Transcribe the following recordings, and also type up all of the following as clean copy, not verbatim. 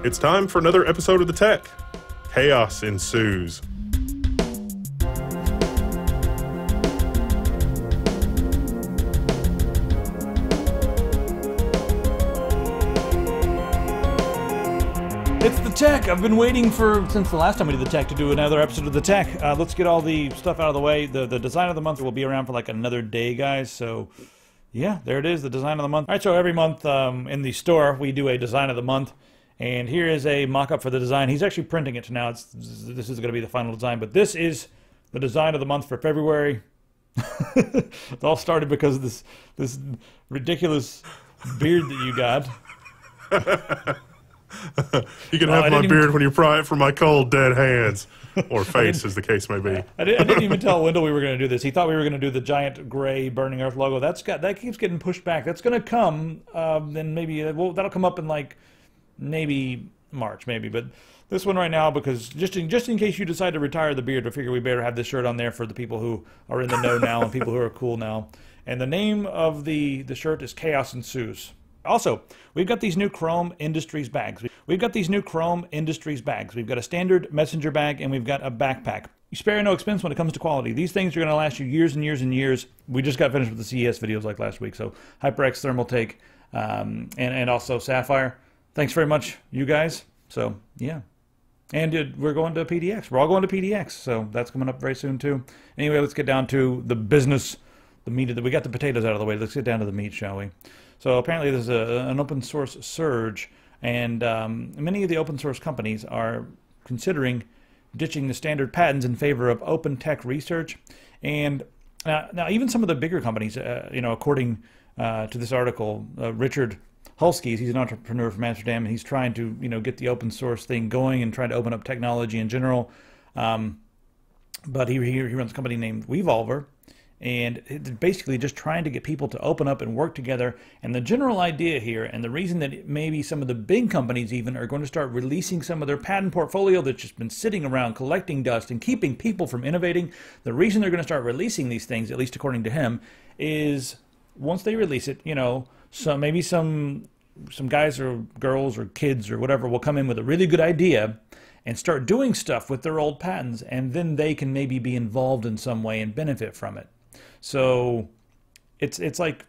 It's time for another episode of The Tech. Chaos ensues. It's The Tech. I've been waiting since the last time we did The Tech to do another episode of The Tech. Let's get all the stuff out of the way. The design of the month will be around for like another day, guys. So, yeah, there it is, the design of the month. All right, so every month in the store, we do a design of the month. And here is a mock-up for the design. He's actually printing it now. This is going to be the final design. But this is the design of the month for February. It all started because of this ridiculous beard that you got. You can have my beard when you pry it from my cold, dead hands. Or face, as the case may be. I didn't even tell Wendell we were going to do this. He thought we were going to do the giant gray Burning Earth logo. That keeps getting pushed back. That's going to come, then maybe, that'll come up in like, maybe March, maybe. But this one right now, because just in case you decide to retire the beard, I figure we better have this shirt on there for the people who are in the know now and people who are cool now. And the name of the shirt is Chaos Ensues. Also, we've got these new Chrome Industries bags. We've got a standard messenger bag, and we've got a backpack. You spare no expense when it comes to quality. These things are going to last you years and years and years. We just got finished with the CES videos like last week. So HyperX Thermal Take, and also Sapphire. Thanks very much, you guys. So, yeah. And we're going to PDX. We're all going to PDX, so that's coming up very soon, too. Anyway, let's get down to the business, the meat of we got the potatoes out of the way. Let's get down to the meat, shall we? So apparently there's an open source surge, and many of the open source companies are considering ditching the standard patents in favor of open tech research. And now even some of the bigger companies, according to this article, Richard Hulskis, he's an entrepreneur from Amsterdam, and he's trying to, get the open source thing going and trying to open up technology in general. But he runs a company named Vivaldi, and it's basically just trying to get people to open up and work together. And the general idea here, and the reason that maybe some of the big companies even are going to start releasing some of their patent portfolio that's just been sitting around collecting dust and keeping people from innovating, the reason they're going to start releasing these things, at least according to him, is once they release it, so maybe some guys or girls or kids or whatever will come in with a really good idea and start doing stuff with their old patents, and then they can maybe be involved in some way and benefit from it. So it's like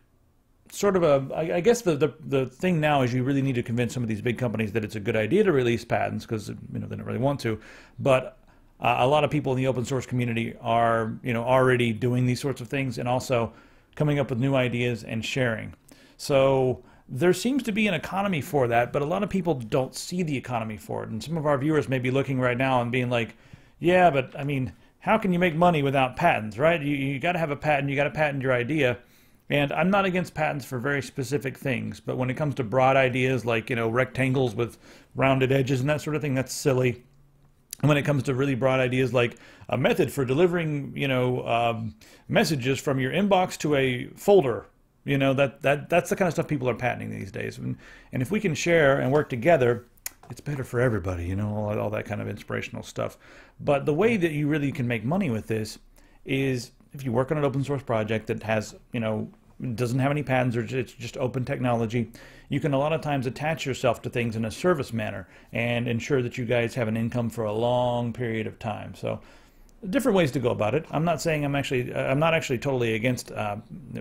sort of I guess the thing now is you really need to convince some of these big companies that it's a good idea to release patents because they don't really want to, but a lot of people in the open source community are already doing these sorts of things and also coming up with new ideas and sharing. So there seems to be an economy for that, but a lot of people don't see the economy for it. And some of our viewers may be looking right now and being like, yeah, but I mean, how can you make money without patents, right? You got to have a patent, you got to patent your idea. And I'm not against patents for very specific things, but when it comes to broad ideas like, rectangles with rounded edges and that sort of thing, that's silly. And when it comes to really broad ideas like a method for delivering, messages from your inbox to a folder, that's the kind of stuff people are patenting these days. And if we can share and work together, it's better for everybody, all that kind of inspirational stuff. But the way that you really can make money with this is if you work on an open source project that has, doesn't have any patents or it's just open technology, you can a lot of times attach yourself to things in a service manner and ensure that you guys have an income for a long period of time. So different ways to go about it. I'm not saying I'm not actually totally against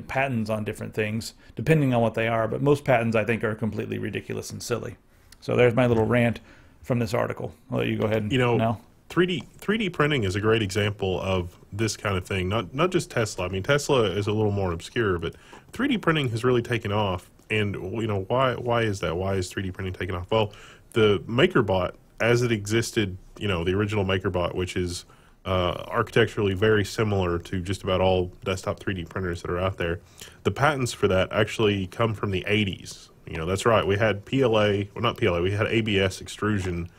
patents on different things, depending on what they are, but most patents I think are completely ridiculous and silly. So there's my little rant from this article. I'll let you go ahead now. 3D printing is a great example of this kind of thing. Not just Tesla. I mean, Tesla is a little more obscure, but 3D printing has really taken off. And why is that? Why is 3D printing taking off? Well, the MakerBot, as it existed, the original MakerBot, which is architecturally very similar to just about all desktop 3D printers that are out there, the patents for that actually come from the 80s. That's right. We had we had ABS extrusion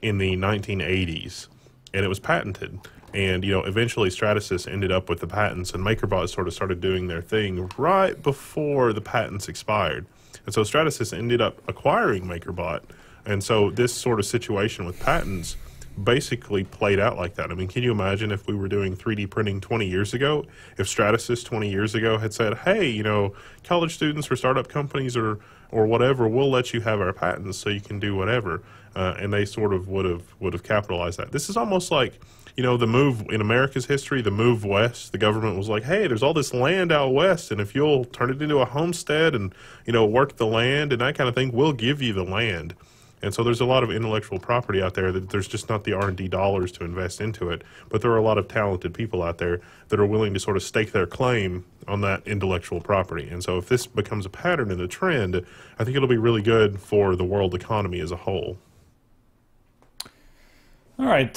in the 1980s, and it was patented. And, eventually Stratasys ended up with the patents, and MakerBot sort of started doing their thing right before the patents expired. And so Stratasys ended up acquiring MakerBot. And so this sort of situation with patents basically played out like that. I mean, can you imagine if we were doing 3D printing 20 years ago? If Stratasys 20 years ago had said, hey, you know, college students or startup companies or whatever, we'll let you have our patents so you can do whatever. And they sort of would have capitalized that. This is almost like, you know, the move in America's history, the move west. The government was like, hey, there's all this land out west, and if you'll turn it into a homestead and, you know, work the land and that kind of thing, we'll give you the land. And so there's a lot of intellectual property out there that there's just not the R&D dollars to invest into it. But there are a lot of talented people out there that are willing to sort of stake their claim on that intellectual property. And so if this becomes a pattern and a trend, I think it'll be really good for the world economy as a whole. All right,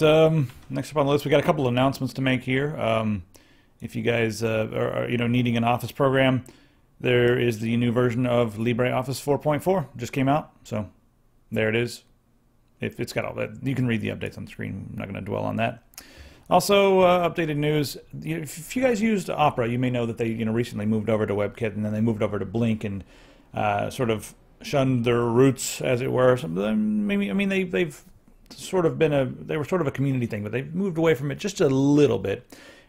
next up on the list, we got a couple of announcements to make here. If you guys are needing an Office program, there is the new version of LibreOffice 4.4 just came out, so there it is. If it's got all that, you can read the updates on the screen. I'm not going to dwell on that. Also, updated news. If you guys used Opera, you may know that they recently moved over to WebKit, and then they moved over to Blink and sort of shunned their roots, as it were. They've sort of been they were sort of a community thing, but they've moved away from it just a little bit.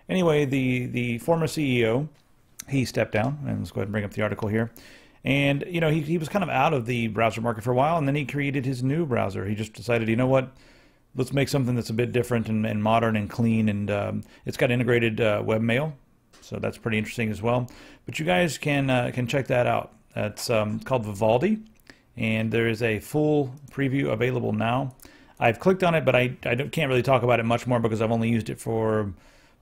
Anyway, the former CEO, he stepped down, and let's go ahead and bring up the article here. And he was kind of out of the browser market for a while, and then he created his new browser. He just decided, you know what, let's make something that's a bit different and modern and clean, and it's got integrated webmail, so that's pretty interesting as well. But you guys can check that out. It's called Vivaldi, and there is a full preview available now. I've clicked on it, but I can't really talk about it much more because I've only used it for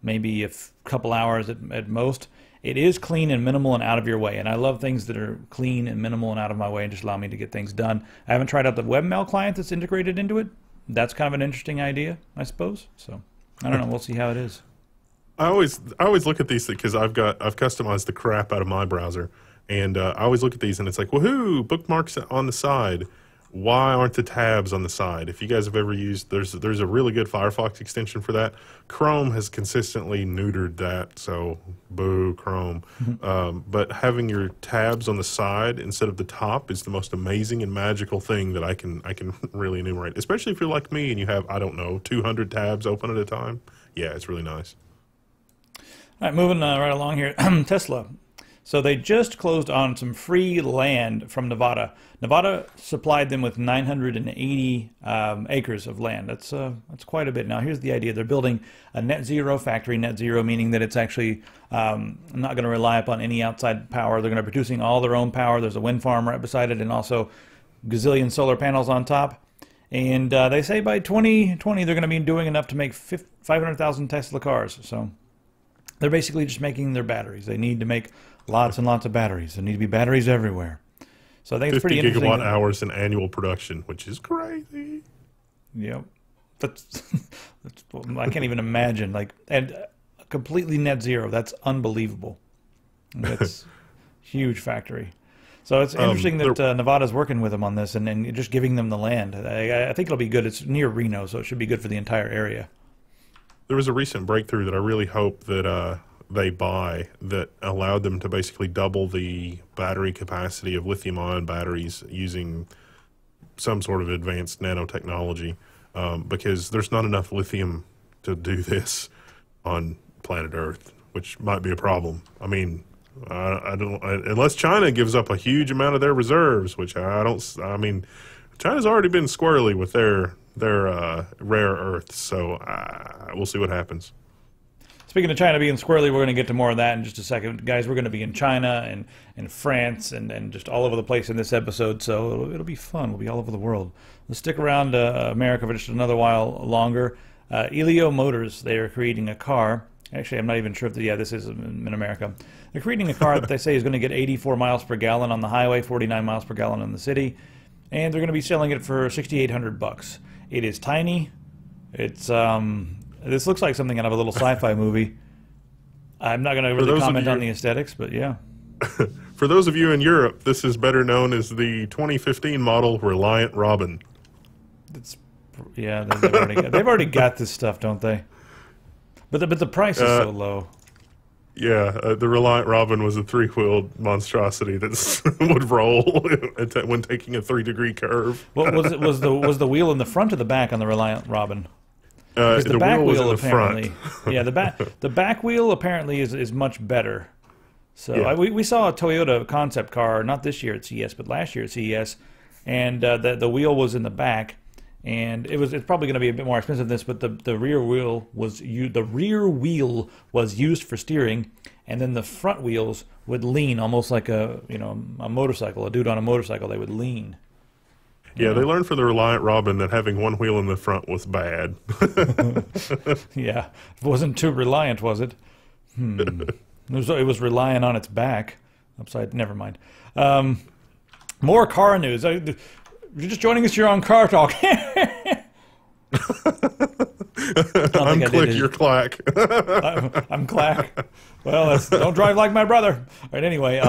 maybe a couple hours at most. It is clean and minimal and out of your way, and I love things that are clean and minimal and out of my way and just allow me to get things done. I haven't tried out the webmail client that's integrated into it. That's kind of an interesting idea, I suppose. So I don't know. We'll see how it is. I always look at these because I've customized the crap out of my browser, and I always look at these and it's like, woohoo, bookmarks on the side. Why aren't the tabs on the side? If you guys have ever used, there's a really good Firefox extension for that. Chrome has consistently neutered that, so boo Chrome. But having your tabs on the side instead of the top is the most amazing and magical thing that I can really enumerate. Especially if you're like me and you have, I don't know, 200 tabs open at a time. Yeah, it's really nice. All right, moving right along here. Tesla. So they just closed on some free land from Nevada. Nevada supplied them with 980 acres of land. That's quite a bit. Now here's the idea. They're building a net zero factory, net zero meaning that it's actually not going to rely upon any outside power. They're going to be producing all their own power. There's a wind farm right beside it and also gazillion solar panels on top. And they say by 2020 they're going to be doing enough to make 500,000 Tesla cars. So they're basically just making their batteries. They need to make lots and lots of batteries. There need to be batteries everywhere. So I think it's pretty interesting. 50 gigawatt hours in annual production, which is crazy. Yep. That's I can't even imagine. And completely net zero. That's unbelievable. That's huge factory. So it's interesting that Nevada's working with them on this and just giving them the land. I think it'll be good. It's near Reno, so it should be good for the entire area. There was a recent breakthrough that I really hope that they buy that allowed them to basically double the battery capacity of lithium-ion batteries using some sort of advanced nanotechnology, because there's not enough lithium to do this on planet Earth, which might be a problem. I mean, unless China gives up a huge amount of their reserves, which I mean, China's already been squirrely with their rare earths, so we'll see what happens. Speaking of China being squirrely, we're going to get to more of that in just a second. Guys, we're going to be in China and France and just all over the place in this episode, so it'll be fun. We'll be all over the world. Let's stick around America for just another while longer. Elio Motors, they are creating a car. Actually, I'm not even sure if this is in America. They're creating a car that they say is going to get 84 miles per gallon on the highway, 49 miles per gallon in the city, and they're going to be selling it for $6,800. It is tiny. It's this looks like something out of a little sci-fi movie. I'm not going to really comment on the aesthetics, but yeah. For those of you in Europe, this is better known as the 2015 model Reliant Robin. Yeah, they've already got this stuff, don't they? But the price is so low. Yeah, the Reliant Robin was a three-wheeled monstrosity that would roll when taking a 3-degree curve. What was it? Was the wheel in the front or the back on the Reliant Robin? Because the back wheel was in wheel the apparently, front. yeah, the back wheel apparently is much better. So Yeah. we saw a Toyota concept car, not this year at CES, but last year at CES, and the wheel was in the back, and it's probably going to be a bit more expensive than this, but the rear wheel was used for steering, and then the front wheels would lean almost like a motorcycle, a dude on a motorcycle. They would lean. Yeah, they learned from the Reliant Robin that having one wheel in the front was bad. Yeah, it wasn't too reliant, was it? It was relying on its back. Never mind. More car news. You're just joining us here on Car Talk. I'm Click, you're Clack. I'm Clack. Well, don't drive like my brother. All right, anyway.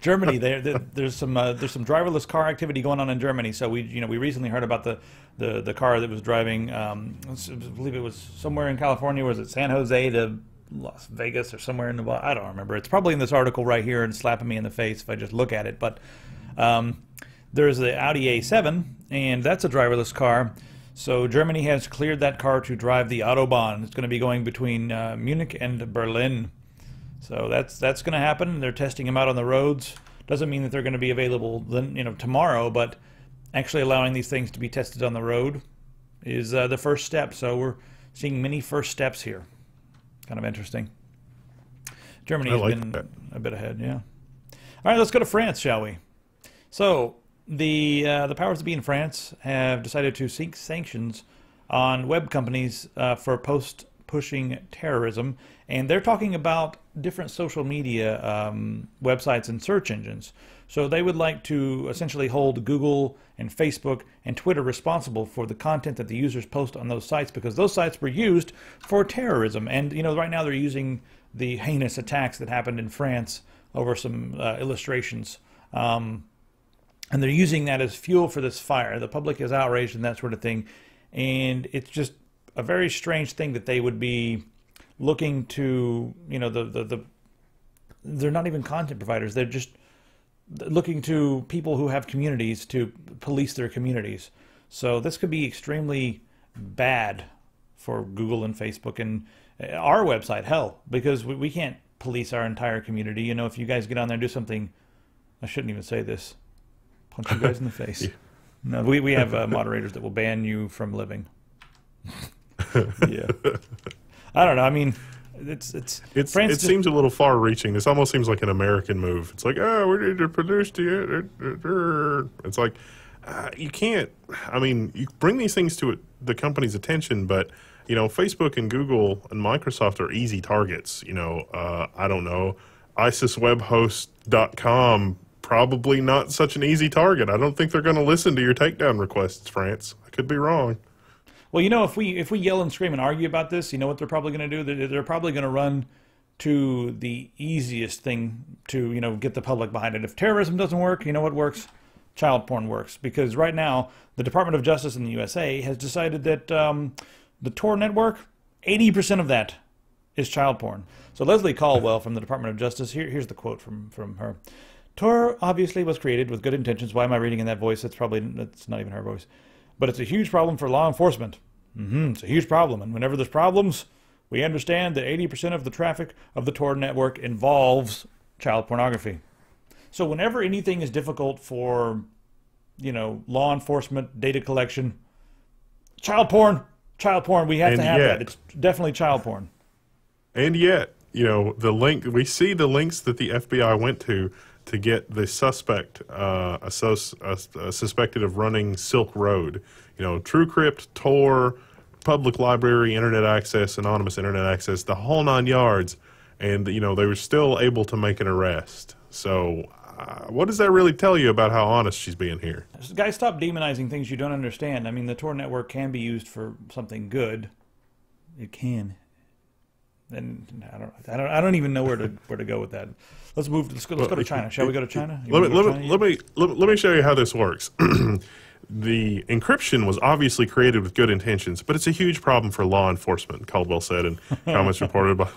Germany, there's some driverless car activity going on in Germany. So we recently heard about the car that was driving. I believe it was somewhere in California. Was it San Jose to Las Vegas or somewhere in the? I don't remember. It's probably in this article right here and slapping me in the face if I just look at it. But there's the Audi A7, and that's a driverless car. So Germany has cleared that car to drive the Autobahn. It's going to be going between Munich and Berlin. So that's going to happen. They're testing them out on the roads. Doesn't mean that they're going to be available tomorrow, but actually allowing these things to be tested on the road is the first step. So we're seeing many first steps here. Kind of interesting. Germany has been a bit ahead, yeah. All right, let's go to France, shall we? So the powers that be in France have decided to seek sanctions on web companies for pushing terrorism, and they're talking about different social media websites and search engines. So they would like to essentially hold Google and Facebook and Twitter responsible for the content that the users post on those sites, because those sites were used for terrorism. And right now they're using the heinous attacks that happened in France over some illustrations. And they're using that as fuel for this fire. The public is outraged and that sort of thing. And it's just a very strange thing that they would be looking to, they're not even content providers. They're just looking to people who have communities to police their communities. So this could be extremely bad for Google and Facebook and our website, hell, because we can't police our entire community. If you guys get on there and do something, I shouldn't even say this. Punch you guys in the face. Yeah. No, we have moderators that will ban you from living. Yeah, I don't know. I mean, it seems a little far-reaching. This almost seems like an American move. It's like, we need to produce it's like you can't. I mean, you bring these things to the company's attention, but Facebook and Google and Microsoft are easy targets. I don't know, ISISwebhost.com. Probably not such an easy target. I don't think they're going to listen to your takedown requests, France. I could be wrong. Well, if we yell and scream and argue about this, you know what they're probably going to do? They're probably going to run to the easiest thing to get the public behind it. If terrorism doesn't work, you know what works? Child porn works, because right now the Department of Justice in the USA has decided that the Tor network, 80% of that is child porn. So Leslie Caldwell from the Department of Justice, here's the quote from her. Tor obviously was created with good intentions. Why am I reading in that voice? That's not even her voice. But it's a huge problem for law enforcement. It's a huge problem. And whenever there's problems, we understand that 80% of the traffic of the Tor network involves child pornography. So whenever anything is difficult for, law enforcement, data collection, child porn, we have to have that. It's definitely child porn. And yet, we see the links that the FBI went to get the suspect suspected of running Silk Road. TrueCrypt, Tor, public library, internet access, anonymous internet access, the whole 9 yards. And, they were still able to make an arrest. So what does that really tell you about how honest she's being here? Guys, stop demonizing things you don't understand. I mean, the Tor network can be used for something good. It can. And I don't even know where to go with that. Let's go to China. Shall we go to China? Let me show you how this works. the encryption was obviously created with good intentions, but it's a huge problem for law enforcement, Caldwell said in comments reported by.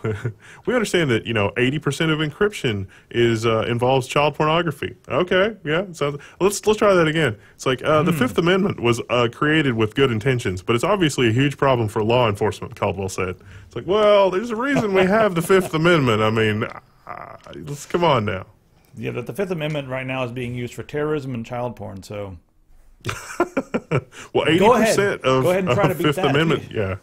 We understand that 80% of encryption is involves child pornography. Okay, yeah. So let's try that again. It's like the Fifth Amendment was created with good intentions, but it's obviously a huge problem for law enforcement, Caldwell said. It's like, well, there's a reason we have the Fifth Amendment. I mean, let's come on now. Yeah, but the Fifth Amendment right now is being used for terrorism and child porn, so... Well, 80% of Go ahead and try to beat Fifth that. Amendment, yeah.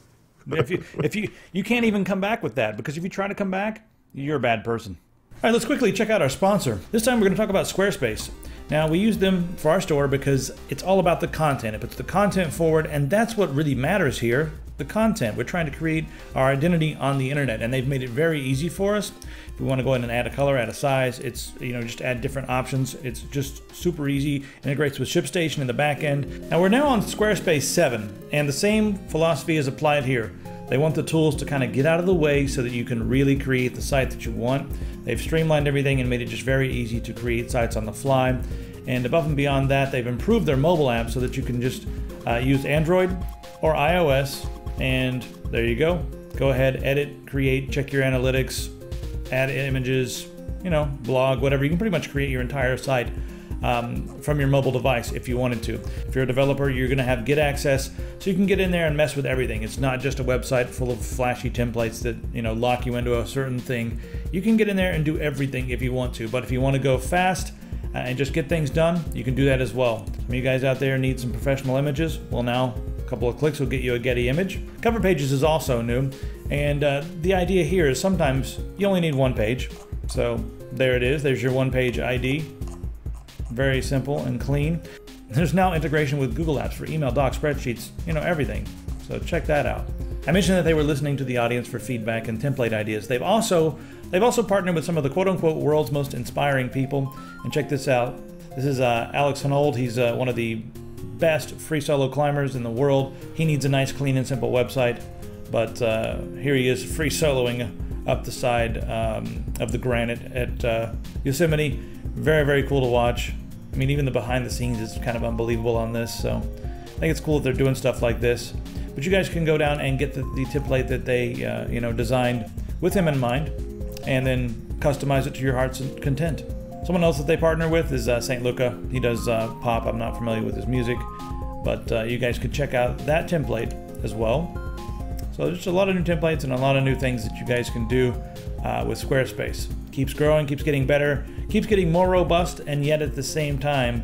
If you can't even come back with that, because if you try to come back, you're a bad person. All right, let's quickly check out our sponsor. This time we're going to talk about Squarespace. Now, we use them for our store because it's all about the content. It puts the content forward, and that's what really matters here, the content. We're trying to create our identity on the internet, and they've made it very easy for us. If we want to go in and add a color, add a size, it's, just add different options. It's just super easy. Integrates with ShipStation in the back end. Now, we're now on Squarespace 7, and the same philosophy is applied here. They want the tools to kind of get out of the way so that you can really create the site that you want. They've streamlined everything and made it just very easy to create sites on the fly. And above and beyond that, they've improved their mobile app so that you can just use Android or iOS, and there you go. Go ahead, edit, create, check your analytics, add images, blog, whatever. You can pretty much create your entire site from your mobile device if you wanted to. If you're a developer, you're going to have Git access, so you can get in there and mess with everything. It's not just a website full of flashy templates that lock you into a certain thing. You can get in there and do everything if you want to, but if you want to go fast and just get things done, you can do that as well. Some of you guys out there need some professional images. Well, now a couple of clicks will get you a Getty image. Cover pages is also new, and the idea here is sometimes you only need one page. So there it is. There's your one-page ID. Very simple and clean. There's now integration with Google Apps for email, docs, spreadsheets, everything. So check that out. I mentioned that they were listening to the audience for feedback and template ideas. They've also partnered with some of the quote-unquote world's most inspiring people. And check this out. This is Alex Hanold. He's one of the best free solo climbers in the world. He needs a nice, clean, and simple website. But here he is free soloing up the side of the granite at Yosemite. Very, very cool to watch. I mean, even the behind the scenes is kind of unbelievable on this. So I think it's cool that they're doing stuff like this. But you guys can go down and get the template that they designed with him in mind, and then customize it to your heart's content. Someone else that they partner with is St. Luca. He does pop. I'm not familiar with his music, but you guys could check out that template as well. So there's just a lot of new templates and a lot of new things that you guys can do with Squarespace. Keeps growing, keeps getting better, keeps getting more robust, and yet at the same time,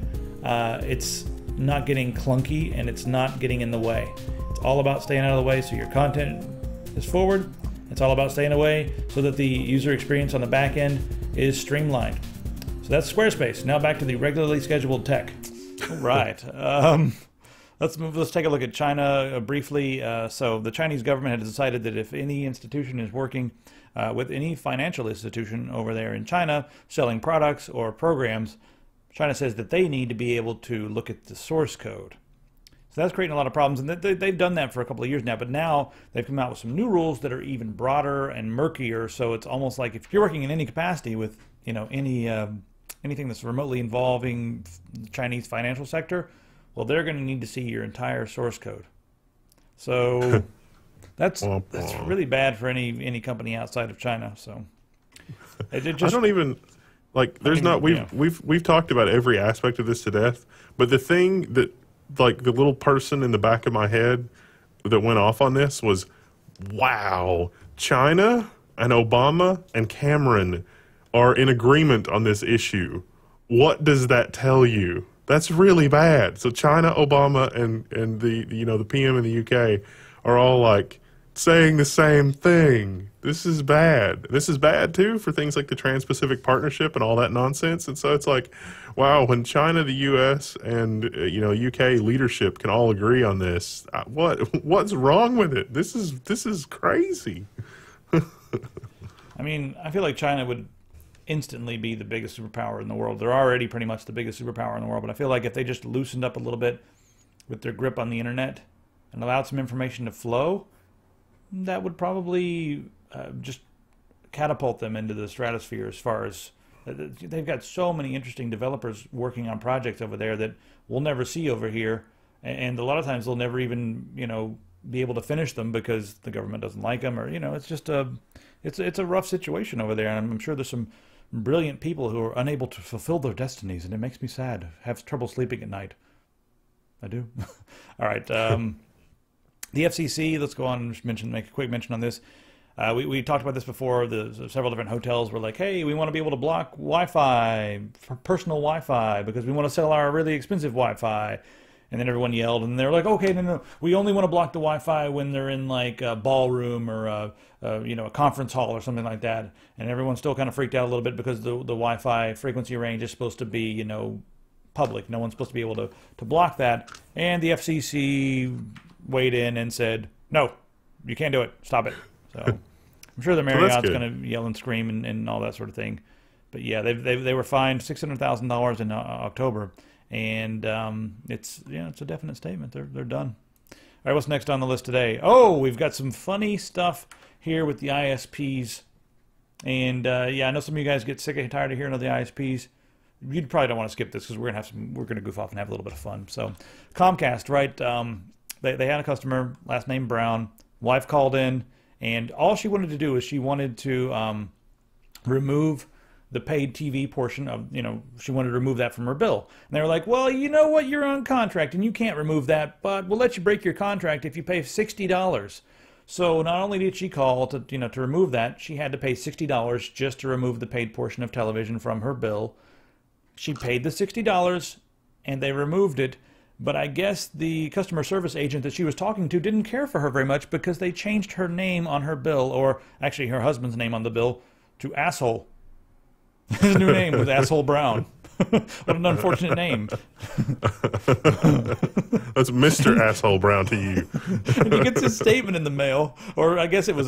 it's not getting clunky and it's not getting in the way. It's all about staying out of the way so your content is forward. It's all about staying away so that the user experience on the back end is streamlined. So that's Squarespace. Now back to the regularly scheduled tech. All right. Let's take a look at China briefly. So the Chinese government has decided that if any institution is working with any financial institution over there in China selling products or programs, China says that they need to be able to look at the source code. So that's creating a lot of problems, and they've done that for a couple of years now, but now they've come out with some new rules that are even broader and murkier. So it's almost like if you're working in any capacity with anything that's remotely involving the Chinese financial sector, well, they're going to need to see your entire source code. So that's really bad for any company outside of China. So I don't even like. There's not. We've talked about every aspect of this to death, but the thing that, like, the little person in the back of my head that went off on this was, wow, China and Obama and Cameron are in agreement on this issue. What does that tell you? That's really bad. So China, Obama, and the PM in the UK are all like saying the same thing. This is bad. This is bad too for things like the Trans-Pacific Partnership and all that nonsense. And so it's like, wow, when China, the US, and UK leadership can all agree on this, what's wrong with it? This is crazy. I mean, I feel like China would instantly be the biggest superpower in the world. They're already pretty much the biggest superpower in the world, but I feel like if they just loosened up a little bit with their grip on the internet and allowed some information to flow, that would probably just catapult them into the stratosphere. As far as they've got so many interesting developers working on projects over there that we'll never see over here, and a lot of times they'll never even, you know, be able to finish them because the government doesn't like them, or, you know, it's just it's a rough situation over there, and I'm sure there's some brilliant people who are unable to fulfill their destinies, and it makes me sad. I have trouble sleeping at night. I do. All right. The FCC, let's go on and just make a quick mention on this. We talked about this before. Several different hotels were like, hey, we want to be able to block Wi-Fi, for personal Wi-Fi, because we want to sell our really expensive Wi-Fi. And then everyone yelled, and they were like, okay, no, we only want to block the Wi-Fi when they're in like a ballroom or you know, a conference hall or something like that. And everyone still kind of freaked out a little bit because the Wi-Fi frequency range is supposed to be, you know, public. No one's supposed to be able to block that. And the FCC weighed in and said, no, you can't do it. Stop it. So I'm sure the Marriott's going to yell and scream and all that sort of thing. But yeah, they were fined $600,000 in October. And it's a definite statement. They're done. All right, what's next on the list today? Oh, we've got some funny stuff here with the ISPs. And yeah, I know some of you guys get sick and tired of hearing of the ISPs. You probably don't want to skip this because we're gonna goof off and have a little bit of fun. So, Comcast, right? They had a customer, last name Brown. Wife called in, and all she wanted to do is she wanted to remove the paid TV portion of, you know, she wanted to remove that from her bill. And they were like, well, you know what, you're on contract and you can't remove that, but we'll let you break your contract if you pay $60. So not only did she call to, you know, to remove that, she had to pay $60 just to remove the paid portion of television from her bill. She paid the $60 and they removed it, but I guess the customer service agent that she was talking to didn't care for her very much because they changed her name on her bill, or actually her husband's name on the bill, to Asshole. His new name was Asshole Brown. What an unfortunate name. That's Mr. Asshole Brown to you. And he gets his statement in the mail, or I guess it was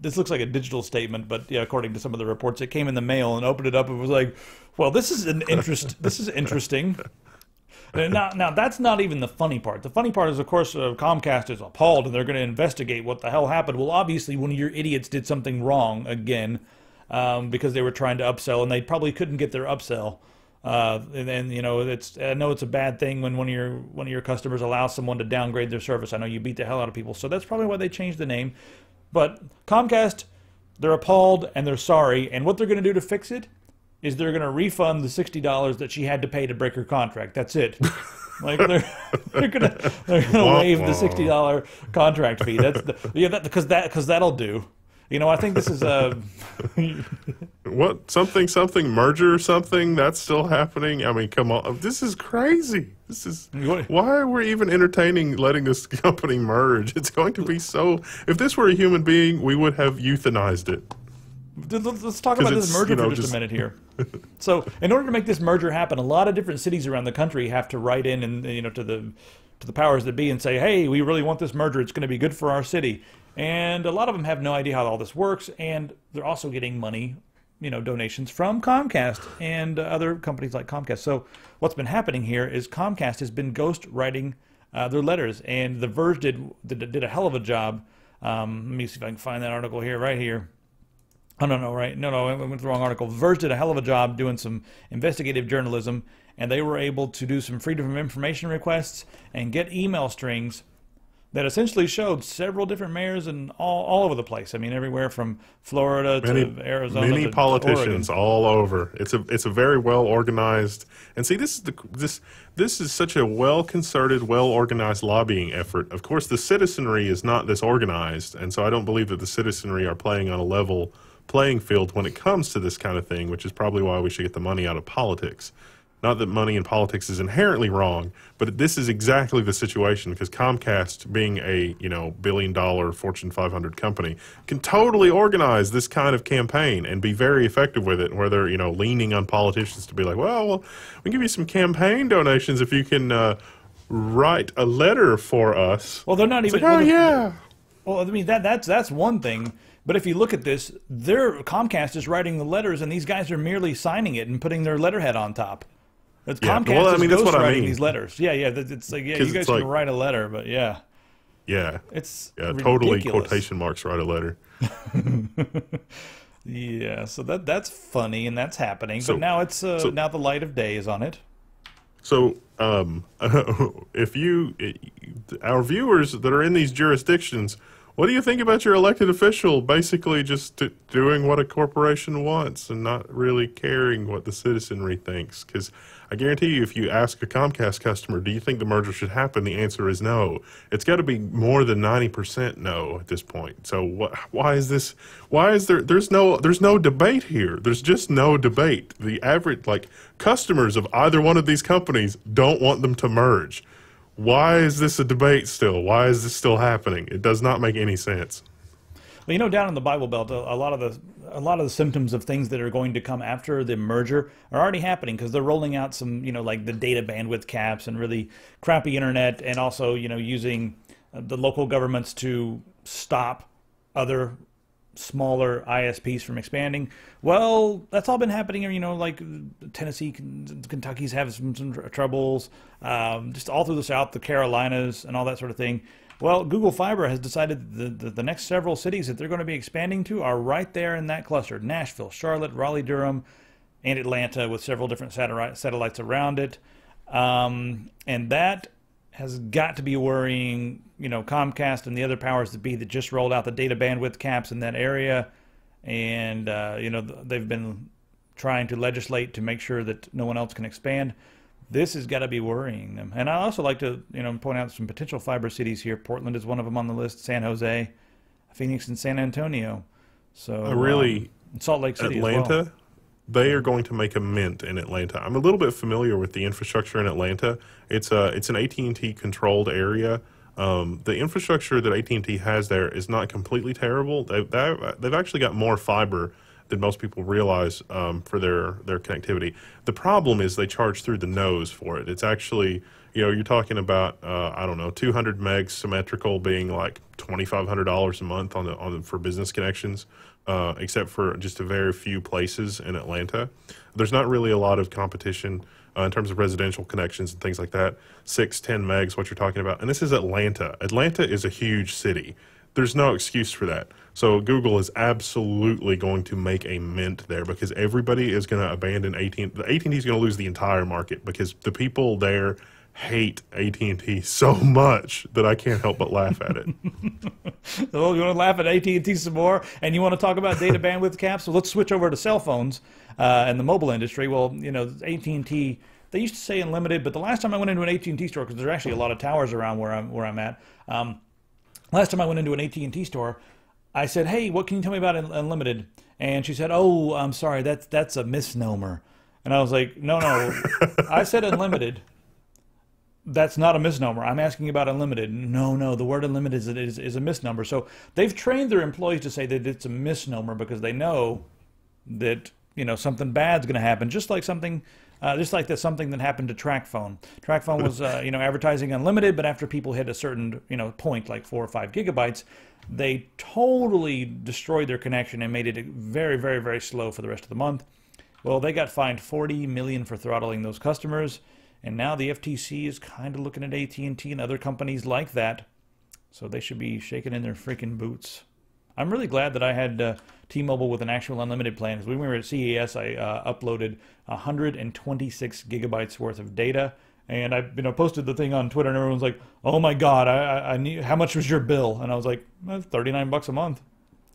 this looks like a digital statement, but yeah, according to some of the reports, it came in the mail and opened it up and was like, well, this is interesting. Now, that's not even the funny part. The funny part is, of course, Comcast is appalled and they're going to investigate what the hell happened. Well, obviously, one of your idiots did something wrong again. Because they were trying to upsell and they probably couldn't get their upsell. And then, you know, I know it's a bad thing when one of your customers allows someone to downgrade their service. I know you beat the hell out of people, so that's probably why they changed the name. But Comcast, they're appalled and they're sorry, and what they're going to do to fix it is they're going to refund the $60 that she had to pay to break her contract. That's it. Like they're gonna waive the $60 contract fee. Because that'll do. You know, I think this is a what something merger or something that's still happening. I mean, come on, this is crazy. This is why we're even entertaining letting this company merge. It's going to be so. If this were a human being, we would have euthanized it. Let's talk about this merger for just a minute here. So, in order to make this merger happen, a lot of different cities around the country have to write in and, you know, to the powers that be and say, hey, we really want this merger. It's going to be good for our city. And a lot of them have no idea how all this works, and they're also getting money, you know, donations from Comcast and other companies like Comcast. So what's been happening here is Comcast has been ghost writing their letters, and The Verge did a hell of a job. Let me see if I can find that article here, right here. Oh, no, right? No, I went to the wrong article. The Verge did a hell of a job doing some investigative journalism, and they were able to do some freedom of information requests and get email strings that essentially showed several different mayors and all over the place. I mean, everywhere from Florida to Arizona. Many politicians all over. It's a very well organized. And see, this is such a well concerted, well organized lobbying effort. Of course, the citizenry is not this organized, and so I don't believe that the citizenry are playing on a level playing field when it comes to this kind of thing, which is probably why we should get the money out of politics. Not that money in politics is inherently wrong, but this is exactly the situation, because Comcast, being a, you know, billion-dollar Fortune 500 company, can totally organize this kind of campaign and be very effective with it, where they're, you know, leaning on politicians to be like, well, we give you some campaign donations if you can write a letter for us. Well, they're not even. Like, oh, yeah. Well, I mean, that's one thing. But if you look at this, Comcast is writing the letters, and these guys are merely signing it and putting their letterhead on top. It's Comcast is ghostwriting these letters. Yeah, it's like, yeah, you guys can write a letter, but yeah. Yeah. It's totally quotation marks write a letter. Yeah, so that's funny and that's happening. But now it's now the light of day is on it. So, if our viewers that are in these jurisdictions, what do you think about your elected official basically just doing what a corporation wants and not really caring what the citizenry thinks? Because I guarantee you, if you ask a Comcast customer, do you think the merger should happen? The answer is no. It's got to be more than 90% no at this point. So why is this? Why is there's no debate here. There's just no debate. The average customers of either one of these companies don't want them to merge. Why is this a debate still? Why is this still happening? It does not make any sense. Well, down in the Bible Belt, a lot of the symptoms of things that are going to come after the merger are already happening because they're rolling out some, like the data bandwidth caps and really crappy internet, and also, using the local governments to stop other smaller ISPs from expanding. Well, that's all been happening here, like Tennessee, Kentucky's have some troubles, just all through the South, the Carolinas, and all that sort of thing. Well, Google Fiber has decided the next several cities that they're going to be expanding to are right there in that cluster: Nashville, Charlotte, Raleigh-Durham, and Atlanta, with several different satellites around it. And that has got to be worrying, Comcast and the other powers that be that just rolled out the data bandwidth caps in that area. And, they've been trying to legislate to make sure that no one else can expand. This has got to be worrying them. And I also like to, point out some potential fiber cities here. Portland is one of them on the list. San Jose, Phoenix, and San Antonio. So Salt Lake City Atlanta, as well. They are going to make a mint in Atlanta. I'm a little bit familiar with the infrastructure in Atlanta. It's an AT&T controlled area. The infrastructure that AT&T has there is not completely terrible. They've actually got more fiber than most people realize for their connectivity. The problem is they charge through the nose for it. It's actually, you're talking about 200 megs symmetrical being like $2,500 a month for business connections, except for just a very few places in Atlanta. There's not really a lot of competition in terms of residential connections and things like that. 6, 10 megs, what you're talking about. And this is Atlanta. Atlanta is a huge city. There's no excuse for that. So Google is absolutely going to make a mint there because everybody is going to abandon AT&T. AT&T is going to lose the entire market because the people there hate AT&T so much that I can't help but laugh at it. So you want to laugh at AT&T some more, and you want to talk about data bandwidth caps? So let's switch over to cell phones and the mobile industry. Well, AT&T, they used to say unlimited, but the last time I went into an AT&T store, because there's actually a lot of towers around where I'm at, last time I went into an AT&T store, I said, "Hey, what can you tell me about unlimited?" And she said, "Oh, I'm sorry, that's a misnomer." And I was like, "No, I said unlimited. That's not a misnomer. I'm asking about unlimited." No, the word unlimited is a misnomer. So they've trained their employees to say that it's a misnomer because they know that something bad's going to happen, just like something that happened to TracFone. TracFone was advertising unlimited, but after people hit a certain point, like 4 or 5 gigabytes, they totally destroyed their connection and made it very, very, very slow for the rest of the month. Well, they got fined $40 million for throttling those customers, and now the FTC is kind of looking at AT&T and other companies like that, so they should be shaking in their freaking boots. I'm really glad that I had T-Mobile with an actual unlimited plan, because when we were at CES, I uploaded 126 gigabytes worth of data, and I posted the thing on Twitter, and everyone's like, "Oh my God, I need, how much was your bill?" And I was like, $39 a month.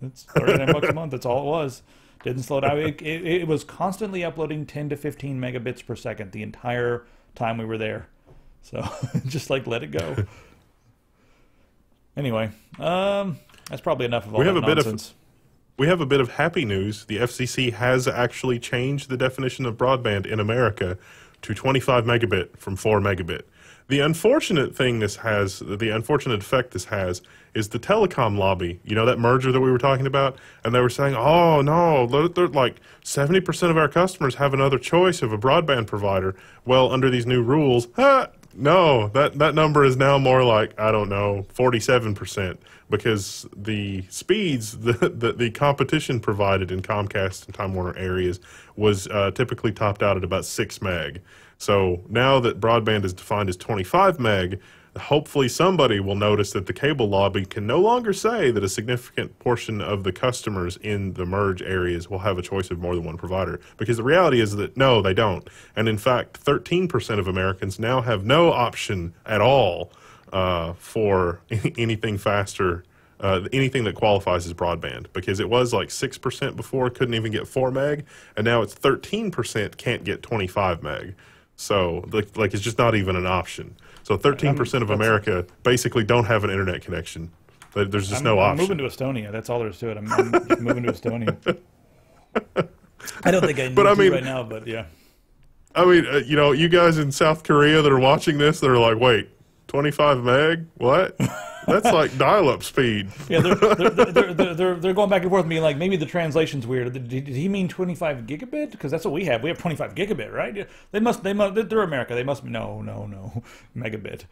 It's $39 a month. That's all it was. Didn't slow down. It was constantly uploading 10 to 15 megabits per second the entire time we were there. So just let it go. Anyway, that's probably enough of all that nonsense. We have a bit of happy news. The FCC has actually changed the definition of broadband in America to 25 megabit from 4 megabit. The unfortunate effect this has is the telecom lobby. That merger that we were talking about? And they were saying, "Oh, no, they're like 70% of our customers have another choice of a broadband provider." Well, under these new rules, no, that number is now more like, 47%, because the speeds that the competition provided in Comcast and Time Warner areas was typically topped out at about 6 meg. So now that broadband is defined as 25 meg, hopefully somebody will notice that the cable lobby can no longer say that a significant portion of the customers in the merge areas will have a choice of more than one provider. Because the reality is that no, they don't. And in fact, 13% of Americans now have no option at all for anything faster, anything that qualifies as broadband. Because it was like 6% before, couldn't even get 4 meg, and now it's 13% can't get 25 meg. So like it's just not even an option. So 13% of America basically don't have an internet connection. There's just no option. I'm moving to Estonia. That's all there is to it. I'm just moving to Estonia. I don't think I need to right now, but yeah. I mean, you know, you guys in South Korea that are watching this, that are like, wait, 25 meg? What? That's like dial-up speed. Yeah, they're going back and forth, being like, maybe the translation's weird. Did he mean 25 gigabit? Because that's what we have. We have 25 gigabit, right? They must. They're America. They must. No, megabit.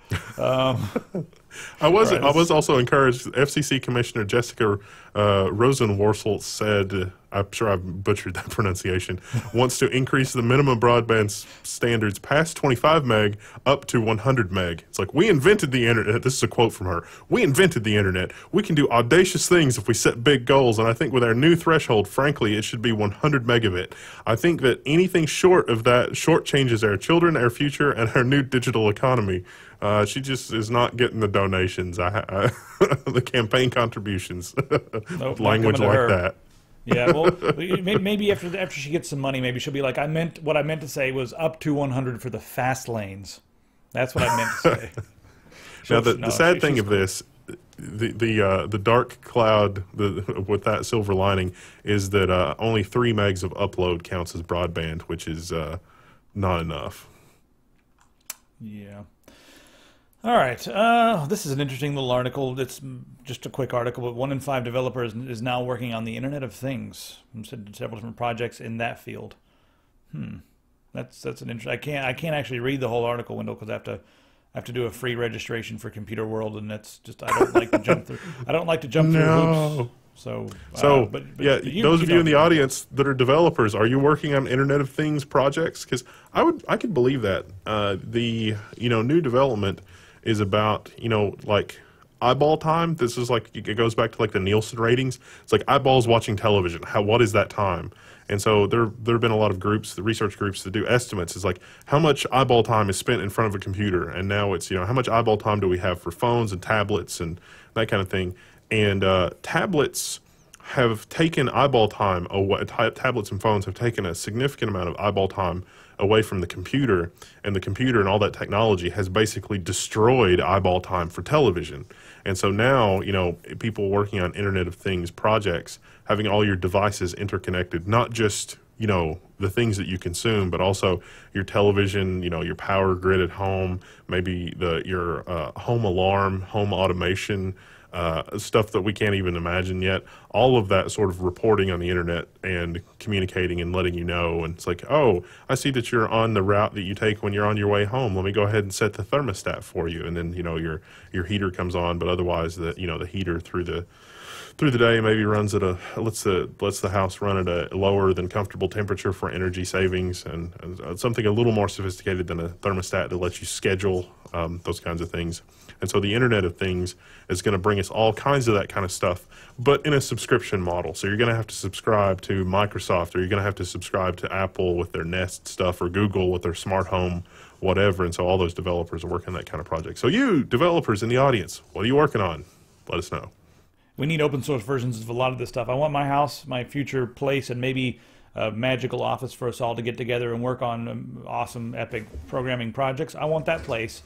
I was also encouraged. FCC Commissioner Jessica Rosenworcel said, I'm sure I've butchered that pronunciation, wants to increase the minimum broadband standards past 25 meg up to 100 meg. It's like, we invented the internet. This is a quote from her. We invented the internet. We can do audacious things if we set big goals. And I think with our new threshold, frankly, it should be 100 megabit. I think that anything short of that shortchanges our children, our future, and our new digital economy. She just is not getting the donations, the campaign contributions, nope, language like that. Yeah, well, maybe after she gets some money, maybe she'll be like, what I meant to say was up to 100 for the fast lanes. That's what I meant to say. Now, the sad thing of this, the dark cloud with that silver lining is that only 3 megs of upload counts as broadband, which is not enough. Yeah. All right. This is an interesting little article. It's just a quick article, but 1 in 5 developers is now working on the Internet of Things. Several different projects in that field. That's an interesting. I can't actually read the whole article, Wendell, because I have to do a free registration for Computer World, and that's just, I don't like to jump through. I don't like to jump through hoops. But yeah, those of you in the audience that are developers, are you working on Internet of Things projects? Because I could believe that the new development is about like eyeball time. This is like, it goes back to like the Nielsen ratings. It's like eyeballs watching television. What is that time? And so there have been a lot of groups, the research groups that do estimates. It's like how much eyeball time is spent in front of a computer, and now it's how much eyeball time do we have for phones and tablets and that kind of thing. And tablets have taken eyeball time away. Tablets and phones have taken a significant amount of eyeball time away from the computer, and the computer and all that technology has basically destroyed eyeball time for television. And so now, people working on Internet of Things projects, having all your devices interconnected, not just, the things that you consume, but also your television, your power grid at home, maybe your home alarm, home automation, stuff that we can't even imagine yet. All of that sort of reporting on the internet and communicating and letting you know. And it's like, oh, I see that you're on the route that you take when you're on your way home. Let me go ahead and set the thermostat for you. And then, your heater comes on, but otherwise the heater through the day maybe runs at lets the house run at a lower than comfortable temperature for energy savings, and something a little more sophisticated than a thermostat that lets you schedule those kinds of things. And so the Internet of Things is going to bring us all kinds of that kind of stuff, but in a subscription model. So you're going to have to subscribe to Microsoft, or you're going to have to subscribe to Apple with their Nest stuff, or Google with their smart home, whatever. And so all those developers are working on that kind of project. So you developers in the audience, what are you working on? Let us know. We need open source versions of a lot of this stuff. I want my house, my future place, and maybe a magical office for us all to get together and work on awesome, epic programming projects. I want that place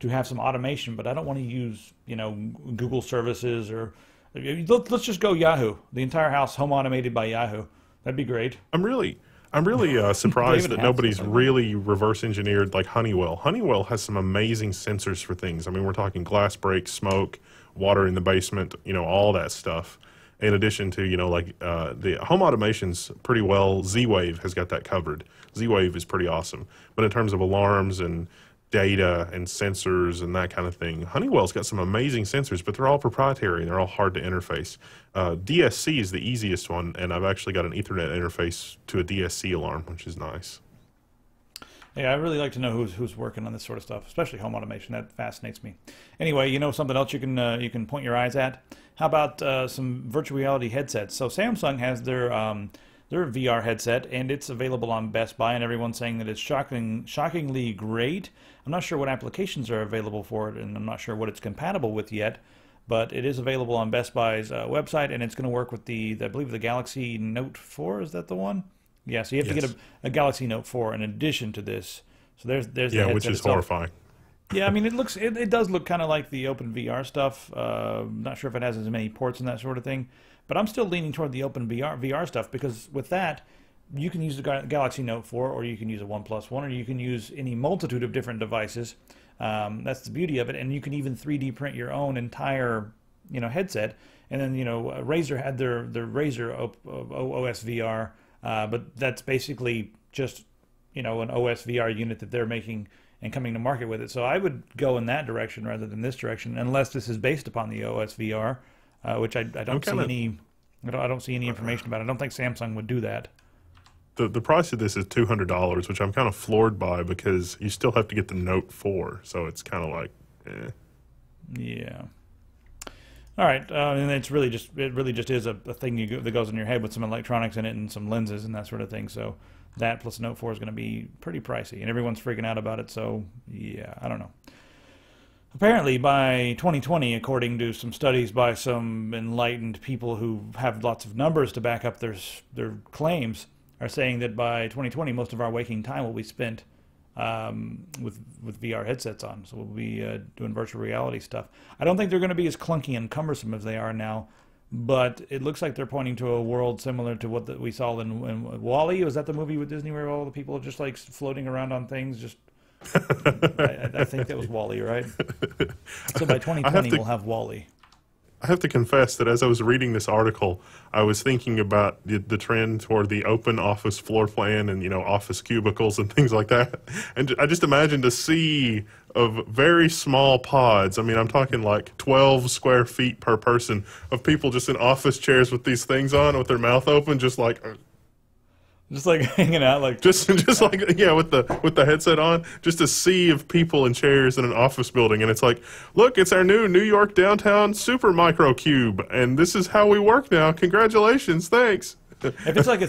to have some automation, but I don't want to use, Google services, or let's just go Yahoo. The entire house home automated by Yahoo. That'd be great. I'm really surprised that nobody's really reverse engineered like Honeywell. Honeywell has some amazing sensors for things. I mean, we're talking glass break, smoke, water in the basement, all that stuff. In addition to, the home automation's pretty well. Z-Wave has got that covered. Z-Wave is pretty awesome. But in terms of alarms and data and sensors and that kind of thing, Honeywell's got some amazing sensors, but they're all proprietary and they're all hard to interface. DSC is the easiest one, and I've actually got an Ethernet interface to a DSC alarm, which is nice. Yeah, I really like to know who's working on this sort of stuff, especially home automation. That fascinates me. Anyway, you know something else you can point your eyes at? How about some virtual reality headsets? So Samsung has their VR headset, and it's available on Best Buy, and everyone's saying that it's shockingly great. I'm not sure what applications are available for it, and I'm not sure what it's compatible with yet, but it is available on Best Buy's website, and it's going to work with I believe the Galaxy Note 4. Is that the one? Yeah, so you have to get a Galaxy Note 4 in addition to this. So there's the headset which is itself. horrifying. Yeah, I mean, it does look kind of like the Open VR stuff. Not sure if it has as many ports and that sort of thing, but I'm still leaning toward the Open VR stuff, because with that, you can use the Galaxy Note 4, or you can use a OnePlus One, or you can use any multitude of different devices. That's the beauty of it, and you can even 3D print your own entire, headset. And then, Razer had their Razer OS VR, but that's basically just, an OS VR unit that they're making and coming to market with it. So I would go in that direction rather than this direction, unless this is based upon the OS VR, which I don't see any information about. I don't think Samsung would do that. The price of this is $200, which I'm kind of floored by, because you still have to get the Note 4, so it's kind of like, eh. Yeah. All right, and it really just is a thing that goes in your head with some electronics in it and some lenses and that sort of thing. So that plus Note 4 is going to be pretty pricey, and everyone's freaking out about it. So yeah, I don't know. Apparently, by 2020, according to some studies by some enlightened people who have lots of numbers to back up their claims, are saying that by 2020, most of our waking time will be spent with VR headsets on. So we'll be doing virtual reality stuff. I don't think they're going to be as clunky and cumbersome as they are now, but it looks like they're pointing to a world similar to what we saw in WALL-E. Was that the movie with Disney where all the people are just like floating around on things? Just I think that was WALL-E, right? So by 2020, we'll have WALL-E. I have to confess that as I was reading this article, I was thinking about the trend toward the open office floor plan and, office cubicles and things like that. And I just imagined a sea of very small pods. I mean, I'm talking like 12 square feet per person of people just in office chairs with these things on with their mouth open, just like hanging out, like just like with the headset on, just a sea of people in chairs in an office building, and it's like, look, it's our new New York downtown super micro cube, and this is how we work now. Congratulations, thanks. If it's like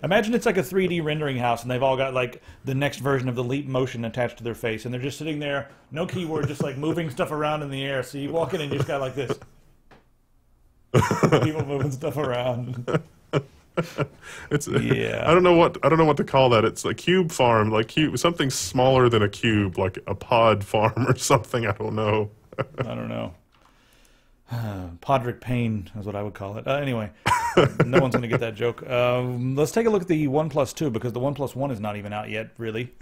imagine it's like a 3D rendering house, and they've all got like the next version of the Leap Motion attached to their face, and they're just sitting there, no keyboard, just like moving stuff around in the air. So you walk in and you just got like this, people moving stuff around. I don't know what to call that. It's a cube farm, like something smaller than a cube, like a pod farm or something. I don't know. I don't know. Podrick Payne is what I would call it. Anyway, no one's going to get that joke. Let's take a look at the OnePlus 2, because the OnePlus One is not even out yet, really.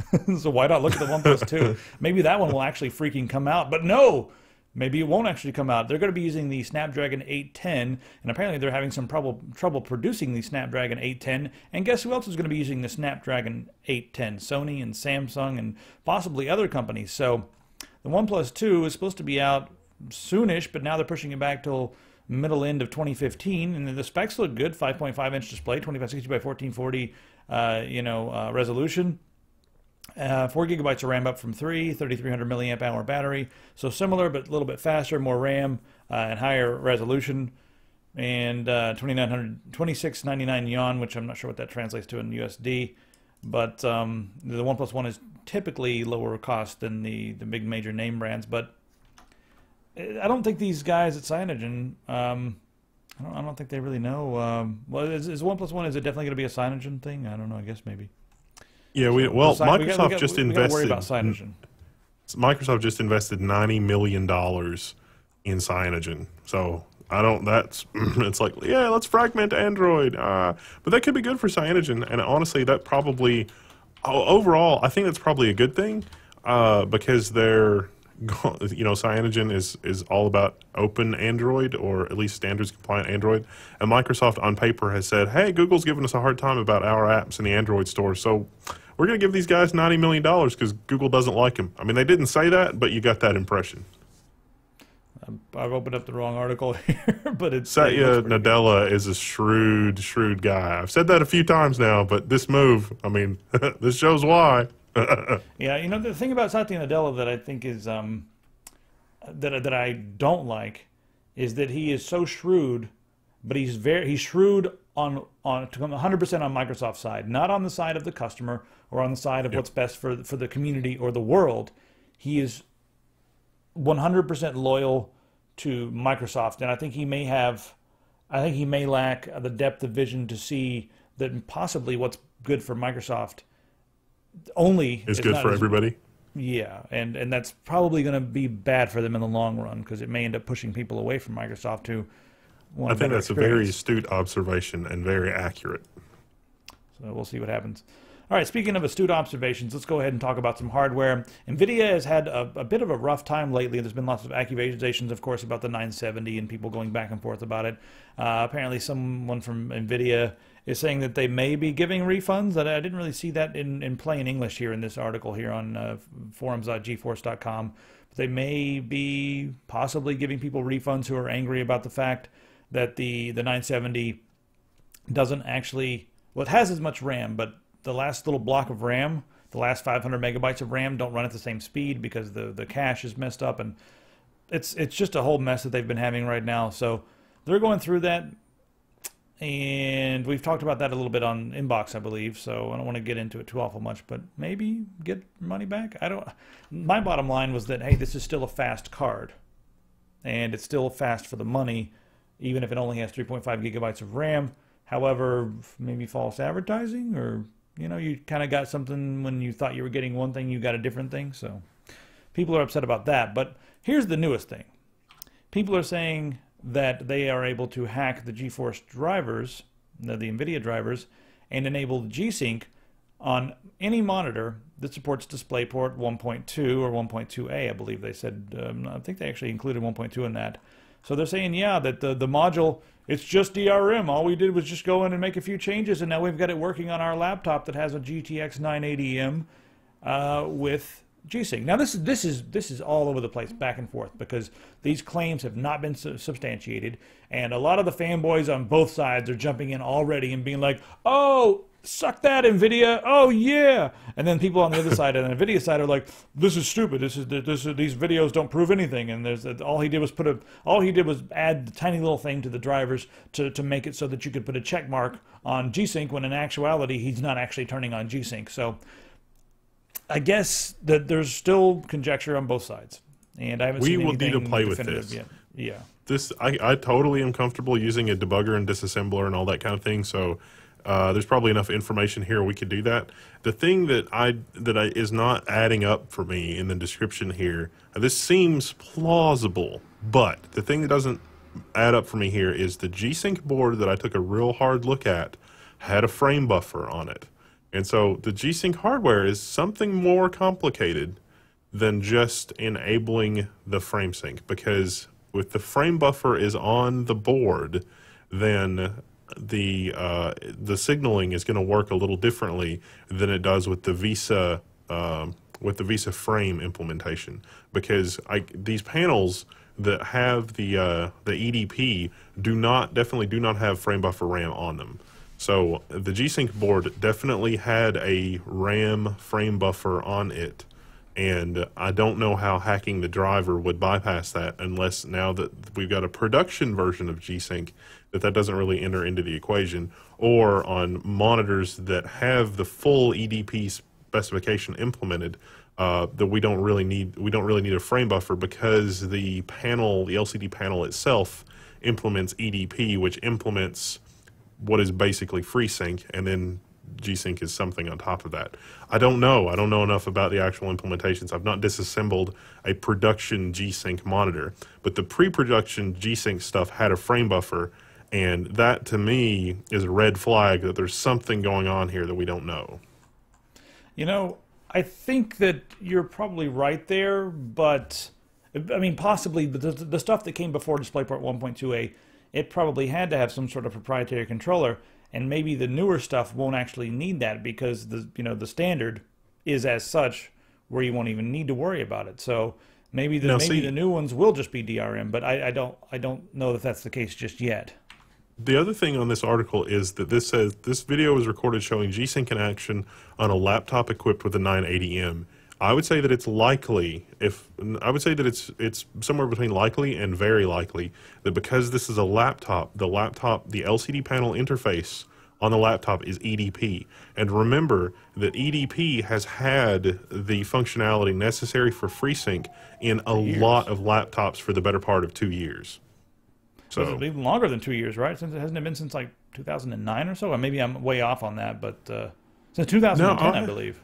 So why not look at the OnePlus 2? Maybe that one will actually freaking come out. But no! Maybe it won't actually come out. They're going to be using the Snapdragon 810, and apparently they're having some trouble producing the Snapdragon 810. And guess who else is going to be using the Snapdragon 810? Sony and Samsung and possibly other companies. So the OnePlus 2 is supposed to be out soonish, but now they're pushing it back till end of 2015. And the specs look good: 5.5-inch display, 2560 by 1440, resolution. 4 gigabytes of RAM up from 3,300 milliamp hour battery. So similar, but a little bit faster, more RAM, and higher resolution. And 2699 yuan, which I'm not sure what that translates to in USD. But the OnePlus One is typically lower cost than the big major name brands. But I don't think these guys at Cyanogen, I don't think they really know. Well, is OnePlus One, is it definitely going to be a Cyanogen thing? I don't know. I guess maybe. Yeah, Microsoft just invested. Worry about Cyanogen. Microsoft just invested $90 million in Cyanogen. So it's like, yeah, let's fragment Android. But that could be good for Cyanogen. And honestly, that probably, overall, I think that's probably a good thing, because Cyanogen is all about open Android, or at least standards compliant Android. And Microsoft on paper has said, hey, Google's giving us a hard time about our apps in the Android store, so we're going to give these guys $90 million because Google doesn't like them. I mean, they didn't say that, but you got that impression. I've opened up the wrong article here, but it's Satya Nadella is a shrewd guy. I've said that a few times now, but this move, I mean, this shows why. Yeah, you know, the thing about Satya Nadella that I think is that I don't like is that he is so shrewd, but he's shrewd on to come 100% on Microsoft's side, not on the side of the customer or on the side of what's best for the community or the world. He is 100% loyal to Microsoft, and I think he may lack the depth of vision to see that possibly what's good for Microsoft only is good for everybody. Yeah, and that's probably going to be bad for them in the long run because it may end up pushing people away from Microsoft to want I think that's experience. a very astute observation and very accurate. So we'll see what happens. All right, speaking of astute observations, let's go ahead and talk about some hardware. Nvidia has had a bit of a rough time lately. There's been lots of accusations, of course, about the 970 and people going back and forth about it. Apparently someone from Nvidia is saying that they may be giving refunds. I didn't really see that in plain English here in this article here on forums.geforce.com. But they may be possibly giving people refunds who are angry about the fact that the 970 doesn't actually, well, it has as much RAM, but the last little block of RAM, the last 500 megabytes of RAM don't run at the same speed because the cache is messed up, and it's just a whole mess that they've been having right now. So they're going through that, and we've talked about that a little bit on Inbox, I believe, so I don't want to get into it too awful much, but maybe get money back. My bottom line was that, hey, this is still a fast card, and it's still fast for the money, even if it only has 3.5 gigabytes of RAM. However, maybe false advertising, or you know, you kind of got something when you thought you were getting one thing, you got a different thing. So people are upset about that. But here's the newest thing. People are saying that they are able to hack the GeForce drivers, the Nvidia drivers, and enable G-Sync on any monitor that supports DisplayPort 1.2 or 1.2a, I believe they said. I think they actually included 1.2 in that. So they're saying, yeah, that the module, it's just DRM. All we did was just go in and make a few changes, and now we've got it working on our laptop that has a GTX 980M with G-Sync. Now this is all over the place, back and forth, because these claims have not been substantiated, and a lot of the fanboys on both sides are jumping in already and being like, "Oh, suck that, Nvidia! Oh yeah!" And then people on the other side, on the Nvidia side, are like, "This is stupid. These videos don't prove anything." And all he did was add the tiny little thing to the drivers to make it so that you could put a check mark on G-Sync, when in actuality he's not actually turning on G-Sync. So I guess that there's still conjecture on both sides, and I haven't seen anything We will need to play with definitive this. yet. Yeah. This I totally am comfortable using a debugger and disassembler and all that kind of thing. So there's probably enough information here we could do that. The thing that is not adding up for me in the description here, this seems plausible, but the thing that doesn't add up for me here is the G-Sync board that I took a real hard look at had a frame buffer on it. And so the G-Sync hardware is something more complicated than just enabling the frame sync, because if the frame buffer is on the board, then the signaling is going to work a little differently than it does with the VESA frame implementation, because these panels that have the EDP definitely do not have frame buffer RAM on them. So the G-Sync board definitely had a RAM frame buffer on it, and I don't know how hacking the driver would bypass that, unless now that we've got a production version of G-Sync, that doesn't really enter into the equation, or on monitors that have the full EDP specification implemented, that we don't really need a frame buffer, because the LCD panel itself implements EDP, which implements what is basically FreeSync, and then G-Sync is something on top of that. I don't know enough about the actual implementations. I've not disassembled a production G-Sync monitor, but the pre-production G-Sync stuff had a frame buffer, and that to me is a red flag that there's something going on here that we don't know. You know, I think that you're probably right there, but I mean, possibly the stuff that came before DisplayPort 1.2a, it probably had to have some sort of proprietary controller, and maybe the newer stuff won't actually need that, because the standard is as such where you won't even need to worry about it. So maybe the new ones will just be DRM, but I don't know that that's the case just yet. The other thing on this article is that this says this video was recorded showing G-Sync in action on a laptop equipped with a 980M. I would say that it's likely, it's somewhere between likely and very likely that because this is a laptop, the LCD panel interface on the laptop is EDP. And remember that EDP has had the functionality necessary for FreeSync in a lot of laptops for the better part of 2 years. So it's even longer than 2 years, right? Since it hasn't been since like 2009 or so, or maybe I'm way off on that, but since 2010, I believe.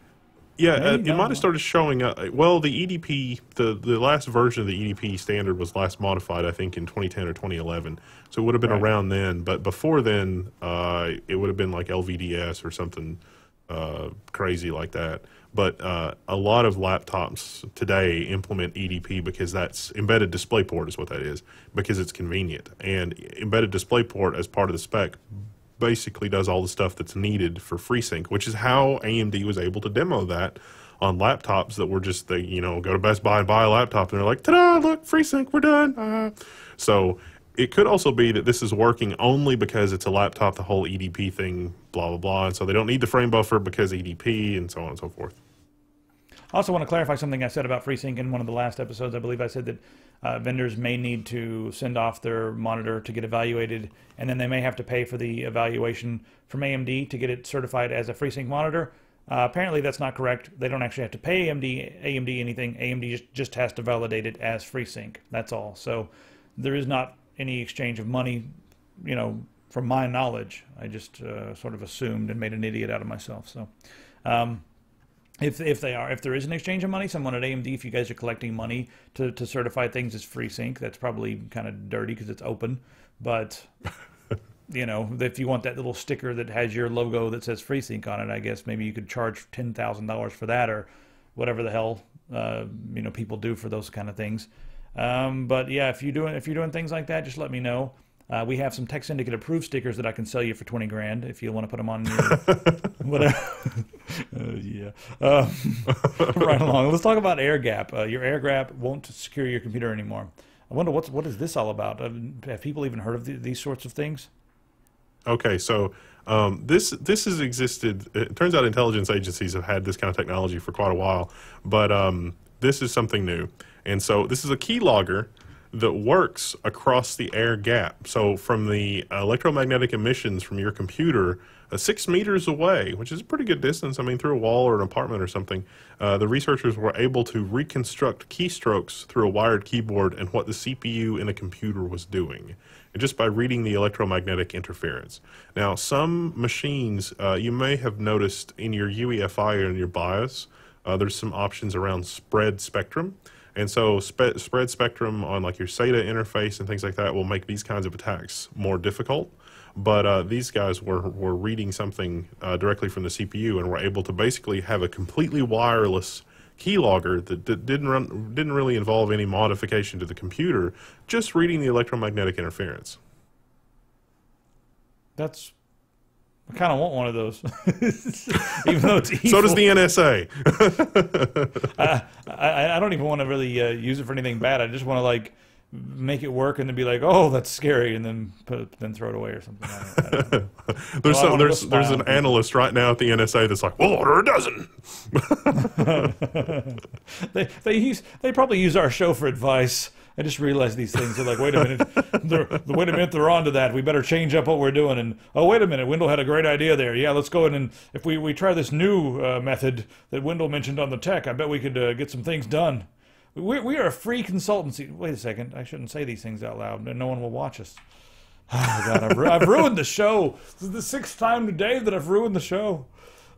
Yeah, it might have started showing up. Well, the EDP, the last version of the EDP standard was last modified, I think, in 2010 or 2011. So it would have been around then. But before then, it would have been like LVDS or something crazy like that. But a lot of laptops today implement EDP because that's embedded DisplayPort is what that is, because it's convenient. And embedded DisplayPort as part of the spec basically does all the stuff that's needed for FreeSync, which is how AMD was able to demo that on laptops that were just, they, you know, go to Best Buy and buy a laptop and they're like, ta-da, look, FreeSync, we're done. So it could also be that this is working only because it's a laptop, the whole EDP thing, blah, blah, blah. And so they don't need the frame buffer because EDP and so on and so forth. I also want to clarify something I said about FreeSync in one of the last episodes. I believe I said that vendors may need to send off their monitor to get evaluated, and then they may have to pay for the evaluation from AMD to get it certified as a FreeSync monitor. Apparently that's not correct. They don't actually have to pay AMD anything. AMD just has to validate it as FreeSync. That's all. So there is not any exchange of money, you know, from my knowledge. I just sort of assumed and made an idiot out of myself. So if there is an exchange of money, someone at AMD, if you guys are collecting money to certify things as FreeSync, that's probably kind of dirty because it's open. But you know, if you want that little sticker that has your logo that says FreeSync on it, I guess maybe you could charge $10,000 for that, or whatever the hell you know, people do for those kind of things. But yeah, if you're doing things like that, just let me know. We have some Tech Syndicate approved stickers that I can sell you for 20 grand if you want to put them on your, whatever. Right along. Let's talk about airgap. Your airgap won't secure your computer anymore. I wonder what is this all about? Have people even heard of these sorts of things? Okay, so this has existed. It turns out intelligence agencies have had this kind of technology for quite a while, but this is something new. And so this is a keylogger that works across the air gap. So from the electromagnetic emissions from your computer 6 meters away, which is a pretty good distance, I mean, through a wall or an apartment or something, the researchers were able to reconstruct keystrokes through a wired keyboard and what the CPU in a computer was doing, and just by reading the electromagnetic interference. Now, some machines, you may have noticed in your UEFI or in your BIOS, there's some options around spread spectrum. And so spread spectrum on like your SATA interface and things like that will make these kinds of attacks more difficult. But these guys were reading something directly from the CPU and were able to basically have a completely wireless keylogger that didn't really involve any modification to the computer, just reading the electromagnetic interference. That's... I kind of want one of those, even though it's evil. So does the NSA. I don't even want to really use it for anything bad. I just want to like make it work and then be like, oh, that's scary, and then throw it away or something. I don't know. There's an analyst right now at the NSA that's like, well, order a dozen. they probably use our show for advice. I just realized these things. They're like, wait a minute, they're on to that. We better change up what we're doing. And, oh, wait a minute, Wendell had a great idea there. Yeah, let's go in and if we try this new method that Wendell mentioned on the tech, I bet we could get some things done. We are a free consultancy. Wait a second, I shouldn't say these things out loud. No one will watch us. Oh, God, I've ruined the show. This is the 6th time today that I've ruined the show.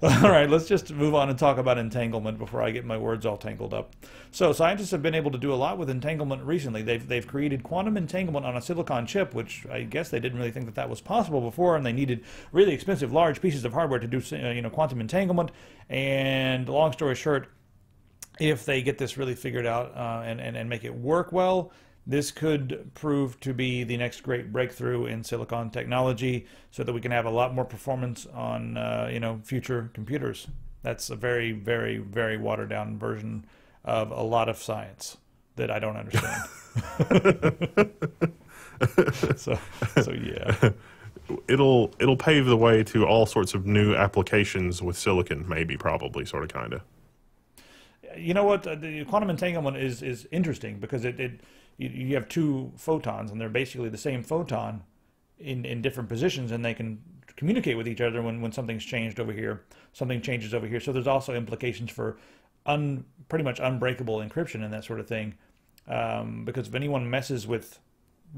All right, let's just move on and talk about entanglement before I get my words all tangled up. So scientists have been able to do a lot with entanglement recently. They've created quantum entanglement on a silicon chip, which I guess they didn't really think that was possible before, and they needed really expensive, large pieces of hardware to do quantum entanglement. And long story short, if they get this really figured out and make it work well, this could prove to be the next great breakthrough in silicon technology, so that we can have a lot more performance on future computers. That's a very, very, very watered down version of a lot of science that I don't understand. so yeah. it'll pave the way to all sorts of new applications with silicon, maybe, probably, sort of, kind of. You know what? The quantum entanglement is interesting because you have two photons and they're basically the same photon in different positions, and they can communicate with each other when something's changed over here, something changes over here. So there's also implications for pretty much unbreakable encryption and that sort of thing. Because if anyone messes with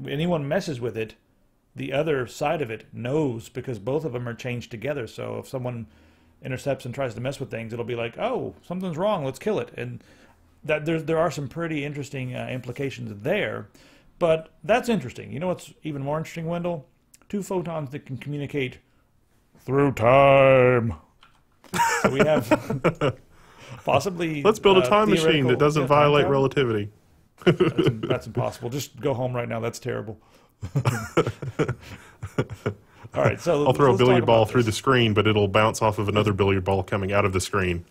it, the other side of it knows, because both of them are changed together. So if someone intercepts and tries to mess with things, it'll be like, oh, something's wrong, let's kill it. And that there are some pretty interesting implications there. But that's interesting. You know what's even more interesting, Wendell? Two photons that can communicate through time. So we have possibly... Let's build a time machine that doesn't violate relativity. That's impossible. Just go home right now. That's terrible. All right, so I'll throw a billiard ball through the screen, but it'll bounce off of another billiard ball coming out of the screen.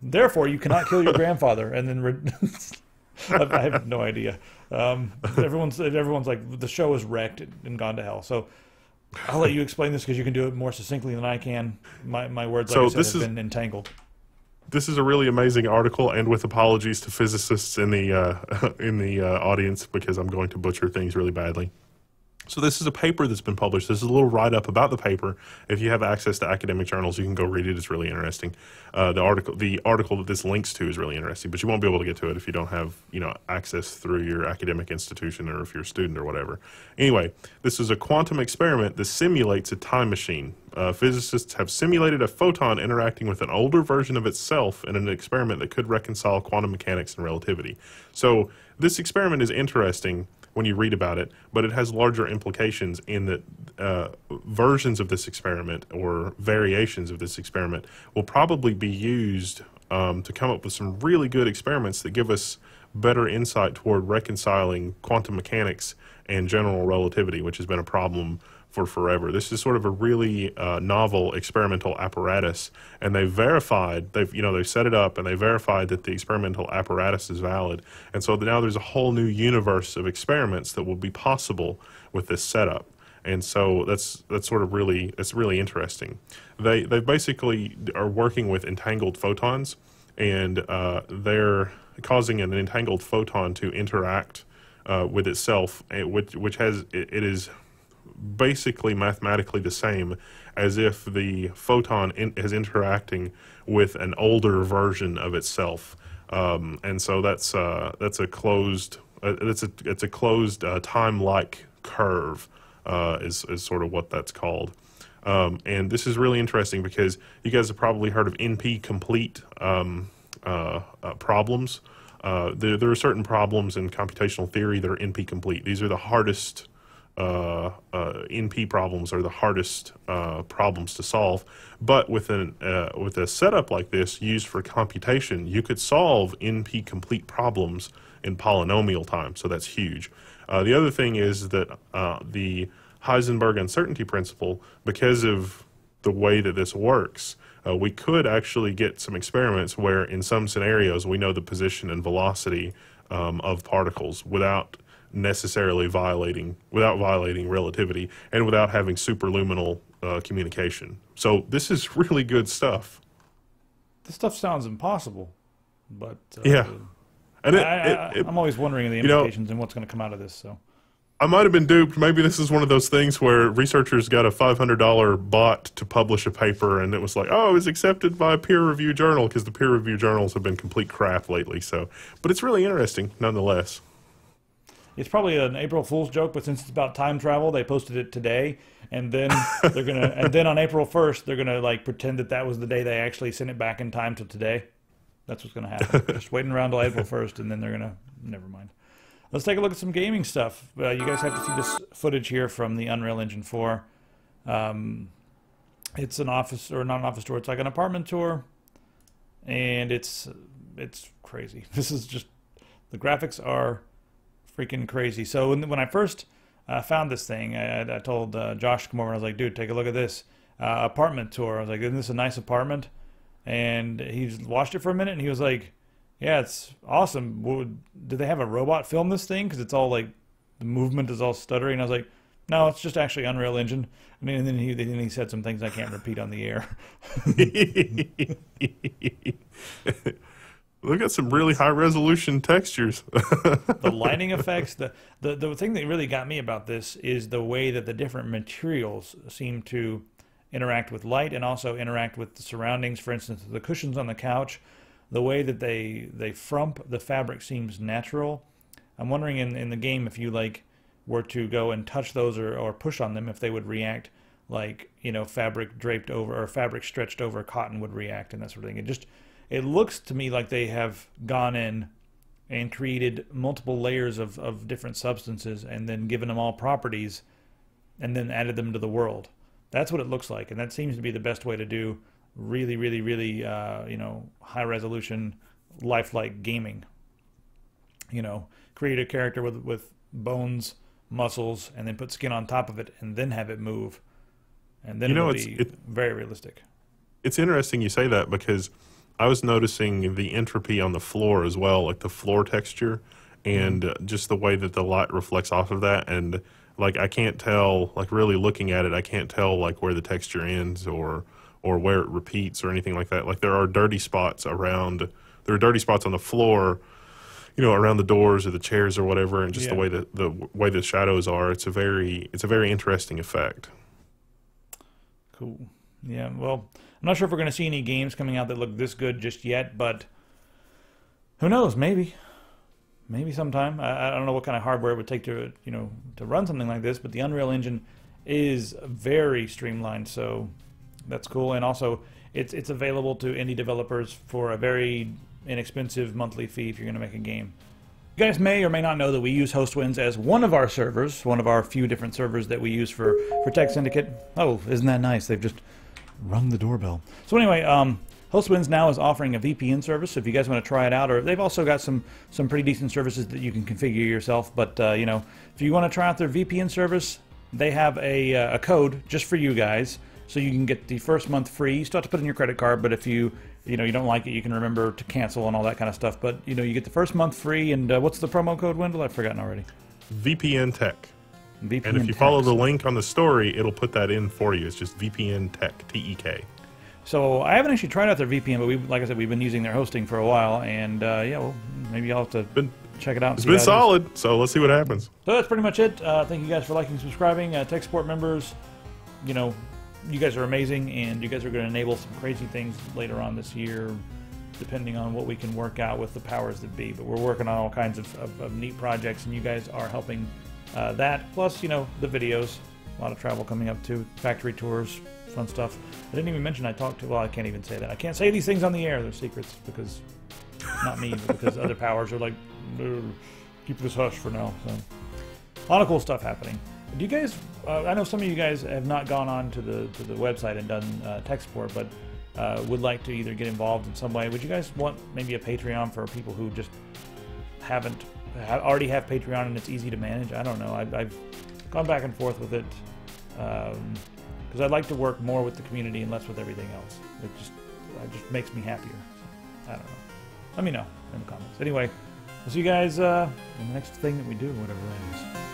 Therefore, you cannot kill your grandfather. And then I have no idea. Everyone's like, the show is wrecked and gone to hell. So I'll let you explain this because you can do it more succinctly than I can. My words, like I said, have been entangled. This is a really amazing article, and with apologies to physicists in the audience, because I'm going to butcher things really badly. So this is a paper that's been published. This is a little write-up about the paper. If you have access to academic journals, you can go read it. It's really interesting. The article that this links to is really interesting, but you won't be able to get to it if you don't have, access through your academic institution, or if you're a student or whatever. Anyway, this is a quantum experiment that simulates a time machine. Physicists have simulated a photon interacting with an older version of itself in an experiment that could reconcile quantum mechanics and relativity. So this experiment is interesting when you read about it, but it has larger implications in that versions of this experiment, or variations of this experiment, will probably be used to come up with some really good experiments that give us better insight toward reconciling quantum mechanics and general relativity, which has been a problem for forever. This is sort of a really novel experimental apparatus, and they've set it up and they verified that the experimental apparatus is valid. And so now there's a whole new universe of experiments that will be possible with this setup. And so that's really interesting. They basically are working with entangled photons, and they're causing an entangled photon to interact with itself, which is basically mathematically the same as if the photon is interacting with an older version of itself, and so that's a closed time-like curve is sort of what that's called. And this is really interesting because you guys have probably heard of NP-complete problems. There are certain problems in computational theory that are NP-complete. These are the hardest. NP problems are the hardest problems to solve, but with a setup like this used for computation, you could solve NP complete problems in polynomial time. So that's huge. The other thing is that the Heisenberg uncertainty principle, because of the way that this works, we could actually get some experiments where, in some scenarios, we know the position and velocity of particles without necessarily violating relativity, and without having superluminal communication. So this is really good stuff. This stuff sounds impossible, but yeah, and I'm always wondering the implications and what's going to come out of this. So I might have been duped. Maybe this is one of those things where researchers got a $500 bot to publish a paper, and it was like, oh, it was accepted by a peer-reviewed journal, because the peer-reviewed journals have been complete crap lately. So, but it's really interesting nonetheless. It's probably an April Fool's joke, but since it's about time travel, they posted it today, and then they're gonna, and then on April 1st, they're gonna like pretend that was the day they actually sent it back in time to today. That's what's gonna happen. Just waiting around till April 1st, and then they're gonna, never mind. Let's take a look at some gaming stuff. You guys have to see this footage here from the Unreal Engine 4. It's an office, or not an office tour. It's like an apartment tour, and it's crazy. This is just, the graphics are freaking crazy. So when I first found this thing, I told Josh to come over, and I was like, dude, take a look at this apartment tour. I was like, isn't this a nice apartment? And he watched it for a minute, and he was like, yeah, it's awesome. Did they have a robot film this thing? Because it's all like, the movement is all stuttering. And I was like, No, it's just actually Unreal Engine. I mean, and then he said some things I can't repeat on the air. Look at some really high resolution textures. The lighting effects, the thing that really got me about this is the way that the different materials seem to interact with light and also interact with the surroundings. For instance, the cushions on the couch, the way that they frump the fabric seems natural. I'm wondering in the game if you were to go and touch those or push on them, if they would react like, you know, fabric draped over or fabric stretched over cotton would react and that sort of thing. It looks to me like they have gone in and created multiple layers of different substances and then given them all properties and then added them to the world. That's what it looks like, and that seems to be the best way to do really, really, really, you know, high resolution, lifelike gaming. You know, create a character with bones, muscles, and then put skin on top of it, and then have it move, and then it'll be very realistic. It's interesting you say that, because I was noticing the entropy on the floor as well, like the floor texture, and just the way that the light reflects off of that, and like I can't tell, like really looking at it, I can't tell like where the texture ends or where it repeats or anything like that. Like there are dirty spots around, there are dirty spots on the floor, you know, around the doors or the chairs or whatever, and just the way the shadows are. It's a very interesting effect. Cool. Yeah. Well, I'm not sure if we're going to see any games coming out that look this good just yet, but who knows? Maybe sometime. I don't know what kind of hardware it would take to, you know, to run something like this, but the Unreal Engine is very streamlined, so that's cool. And also, it's available to indie developers for a very inexpensive monthly fee if you're going to make a game. You guys may or may not know that we use HostWinds as one of our servers, one of our few different servers that we use for Tech Syndicate. Oh, isn't that nice? They've just rung the doorbell. So anyway, HostWinds now is offering a VPN service, so if you guys want to try it out, or they've also got some pretty decent services that you can configure yourself. But you know, if you want to try out their VPN service, they have a code just for you guys, so you can get the first month free. You still have to put in your credit card, but if you don't like it, you can remember to cancel and all that kind of stuff. But you know, you get the first month free. And what's the promo code, Wendell? I've forgotten already. VPN Tech. VPN and if you follow the link on the story, it'll put that in for you. It's just VPN Tech, T-E-K. So I haven't actually tried out their VPN, but like I said, we've been using their hosting for a while, and yeah, well, maybe I'll have to check it out. It's been solid, so let's see what happens. So that's pretty much it. Thank you guys for liking and subscribing. Tech Support members, you know, you guys are amazing, and you guys are going to enable some crazy things later on this year, depending on what we can work out with the powers that be. But we're working on all kinds of neat projects, and you guys are helping that. Plus, you know, the videos, a lot of travel coming up too, factory tours, fun stuff. I didn't even mention I talked to, well, I can't even say that. I can't say these things on the air. They're secrets, because, not me, but because other powers are like, keep this hush for now. So, a lot of cool stuff happening. Do you guys, I know some of you guys have not gone on to the website and done tech support, but would like to either get involved in some way. Would you guys want maybe a Patreon for people who just already have Patreon and it's easy to manage? I don't know. I've gone back and forth with it because I'd like to work more with the community and less with everything else. It just makes me happier. So, I don't know. Let me know in the comments. Anyway, we'll see you guys in the next thing that we do, whatever that is.